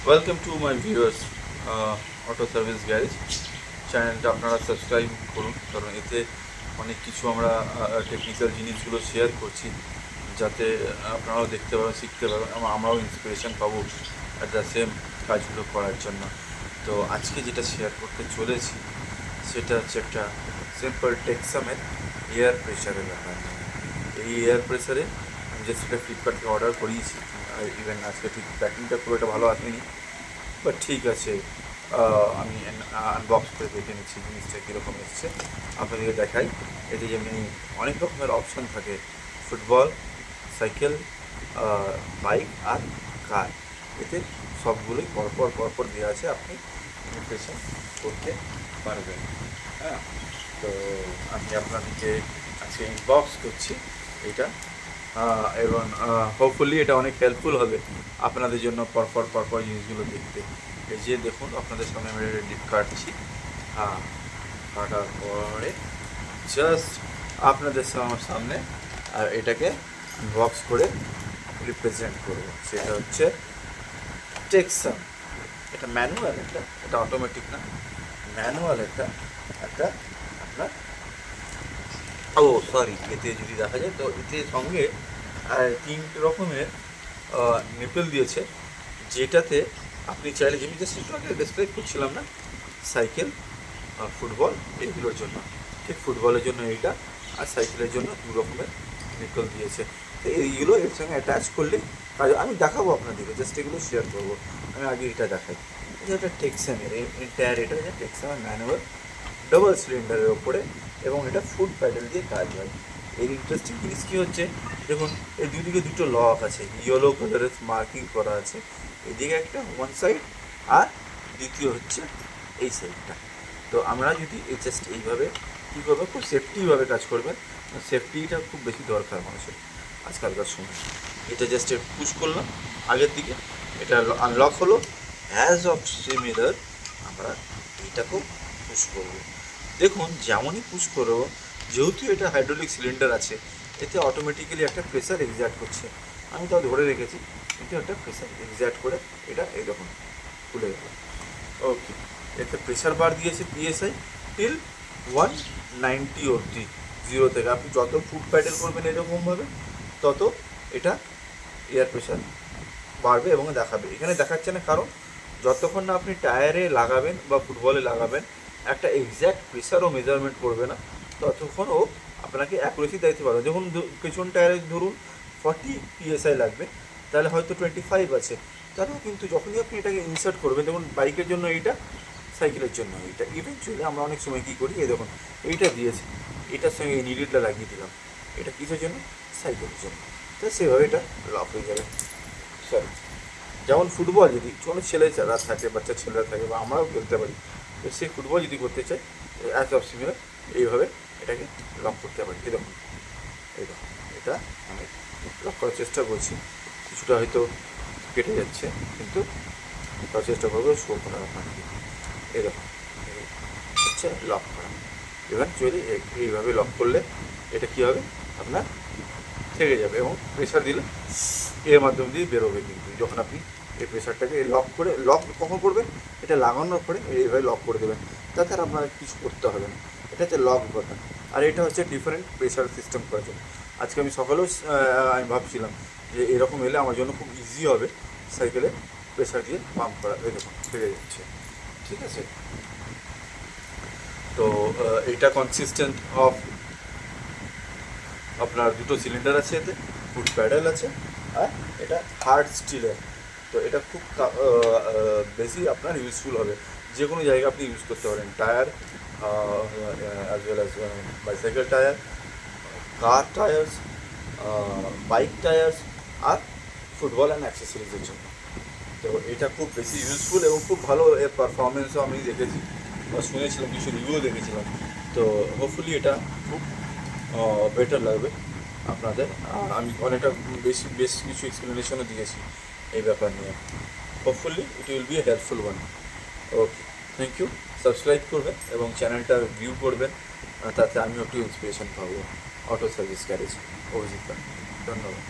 Welcome to my viewers auto service garage চ্যানেলটা আপনারা subscribe করুন, কারণ এতে অনেক কিছু আমরা টেকনিক্যাল জিনিসগুলো শেয়ার করছি, যাতে আপনারাও দেখতে পাবেন, শিখতে পারবেন, আমরাও ইন্সপিরেশন পাবো অ্যাট দ্য সেম কাজগুলো করার জন্য। তো আজকে যেটা শেয়ার করতে চলেছি সেটা হচ্ছে একটা সিম্পল টেক্সামের এয়ার প্রেশারের ব্যাপার। এই এয়ার প্রেশারে আমি জাস্ট একটা ফ্লিপকার্ট থেকে অর্ডার করিয়েছি, ইভেন আজকে ঠিক প্যাকিংটা খুব একটা ভালো আসেনি, বাট ঠিক আছে। আমি আনবক্স করে দেখে নিচ্ছি জিনিসটা কীরকম এসছে, আপনাদেরকে দেখাই। এতে যেমনি অনেক রকমের অপশান থাকে, ফুটবল, সাইকেল, বাইক আর কার, এতে সবগুলোই পরপর দেওয়া আছে, আপনি ইনস্টলেশন করতে পারবেন। হ্যাঁ, তো আমি আপনাদেরকে আজকে ইনবক্স করছি এটা, এবং হোপফুলি এটা অনেক হেল্পফুল হবে আপনাদের জন্য পরপর জিনিসগুলো দেখতে। এই যে দেখুন, আপনাদের সামনে আমি রেডি কাটছি। হ্যাঁ, কাটার পরে জাস্ট আপনাদের সামনে আর এটাকে বক্স করে রিপ্রেজেন্ট করবো। সেটা হচ্ছে টেক্সাম। এটা ম্যানুয়াল, এটা অটোমেটিক না, ম্যানুয়াল একটা আপনার সরি, এতে যদি দেখা যায় তো এতে সঙ্গে 3 রকমের নিপেল দিয়েছে, যেটাতে আপনি চাইলে, যেমনি জাস্ট একটু আগে ডিসক্রাইব করছিলাম না, সাইকেল, ফুটবল, এগুলোর জন্য ঠিক ফুটবলের জন্য এইটা, আর সাইকেলের জন্য 2 রকমের নিপেল দিয়েছে। তো এইগুলো এর সঙ্গে অ্যাটাচ করলে আমি দেখাবো আপনাদেরকে, জাস্ট এগুলো শেয়ার করবো। আমি আগে এটা দেখাই, এটা টেক্সামের এন্টায়ার, এটা হচ্ছে টেক্সামের ম্যানুয়াল ডবল সিলিন্ডারের ওপরে, এবং এটা ফুট প্যাডেল দিয়ে কাজ হয়। এর ইন্টারেস্টিং জিনিস কী হচ্ছে, দেখুন এই দুদিকে দুটো লক আছে, ইয়েলো কালারের মার্কিং করা আছে, এদিকে একটা ওয়ান সাইড, আর দ্বিতীয় হচ্ছে এই সাইডটা। তো আমরা যদি জাস্ট এইভাবে কী করবো, খুব সেফটিভাবে কাজ করবেন, সেফটিটা খুব বেশি দরকার মানুষের আজকালকার সময়। এটা জাস্ট পুশ করলাম আগের দিকে, এটা আনলক হলো। অ্যাজ অফ সিমিলার আমরা এইটাকেও পুশ করবো। দেখুন যেমনই পুশ করবো, যেহেতু এটা হাইড্রোলিক সিলিন্ডার আছে, এতে অটোমেটিক্যালি একটা প্রেসার এক্সার্ট করছে। আমি তাও ধরে রেখেছি, কিন্তু একটা প্রেসার এক্সার্ট করে এটা এই দেখুন খুলে গেল। ওকে, এতে প্রেসার বার দিয়েছে পিএসআই টিল 190 অবধি, 0 থেকে। আপনি যত ফুট প্যাডেল করবেন এরকমভাবে, তত এটা এয়ার প্রেশার বাড়বে এবং দেখাবে। এখানে দেখাচ্ছে না, কারণ যতক্ষণ না আপনি টায়ারে লাগাবেন বা ফুটবলে লাগাবেন, একটা এক্স্যাক্ট প্রেশারও মেজারমেন্ট করবে না, ততক্ষণ ও আপনাকে অ্যাকুরেসি দিতে পারবে। যখন পেছন টায়ারে ধরুন 40 PSI লাগবে, তাহলে হয়তো 25 আছে, তাহলেও কিন্তু যখনই আপনি এটাকে ইনসার্ট করবেন, দেখুন বাইকের জন্য এইটা, সাইকেলের জন্য এইটা, ইভেনচুয়ালি আমরা অনেক সময় কী করি, এই দেখুন এইটা দিয়েছে, এটার সঙ্গে এই নিডলটা লাগিয়ে দিলাম, এটা কিসের জন্য, সাইকেলের জন্য। তো সেভাবে এটা লক হয়ে যাবে। সরি, যেমন ফুটবল যদি কোনো ছেলেরা থাকে, বাচ্চা ছেলেরা থাকে, বা আমরাও খেলতে পারি, তো সেই ফুটবল যদি করতে চাই, অ্যাজ অফ সিমিলার এইভাবে এটাকে লক করতে পারি। এরকম এটা আমি লক করার চেষ্টা করছি, কিছুটা হয়তো কেটে যাচ্ছে, কিন্তু করার চেষ্টা করবো শো করার আপনাকে। এরকম হচ্ছে লক করা। ইভেনচুয়ালি এইভাবে লক করলে এটা কী হবে, আপনার থেকে যাবে, এবং প্রেশার দিলে এর মাধ্যম দিয়ে বেরোবে। কিন্তু যখন আপনি এই প্রেশারটাকে লক করে, লক কখন করবেন, এটা লাগানোর পরে এইভাবে লক করে দেবেন, তাতে আর আপনার কিছু করতে হবে না। এটা হচ্ছে লক বাটন, আর এটা হচ্ছে ডিফারেন্ট প্রেশার সিস্টেম করার জন্য। আজকে আমি সকালেও আমি ভাবছিলাম যে এরকম এলে আমার জন্য খুব ইজি হবে সাইকেলে প্রেশার দিয়ে পাম্প করা। এই দেখুন থেকে যাচ্ছে, ঠিক আছে। তো এটা কনসিস্টেন্ট অফ আপনার 2টো সিলিন্ডার আছে, এতে ফুট প্যাডেল আছে, আর এটা হার্ড স্টিলের। তো এটা খুব বেশি আপনার ইউজফুল হবে, যে কোনো জায়গায় আপনি ইউজ করতে পারেন, tyre as well as bicycle tyre, car tyres, bike tyres, আর ফুটবল অ্যান্ড অ্যাক্সেসরিজের জন্য। তো এটা খুব বেশি ইউজফুল, এবং খুব ভালো এর পারফরমেন্সও আমি দেখেছি বা শুনেছিলাম, কিছু রিভিউ দেখেছিলাম। তো হোপফুলি এটা খুব বেটার লাগবে আপনাদের। আমি অনেকটা বেশ কিছু এক্সপ্লেনেশনও দিয়েছি এই ব্যাপার নিয়ে। Hopefully it will be a helpful one. Okay, thank you. Subscribe করবেন এবং চ্যানেলটা ভিউ করবেন, তাতে আমিও একটু ইন্সপিরেশন পাবো। Auto service garage, Abhijit. ধন্যবাদ।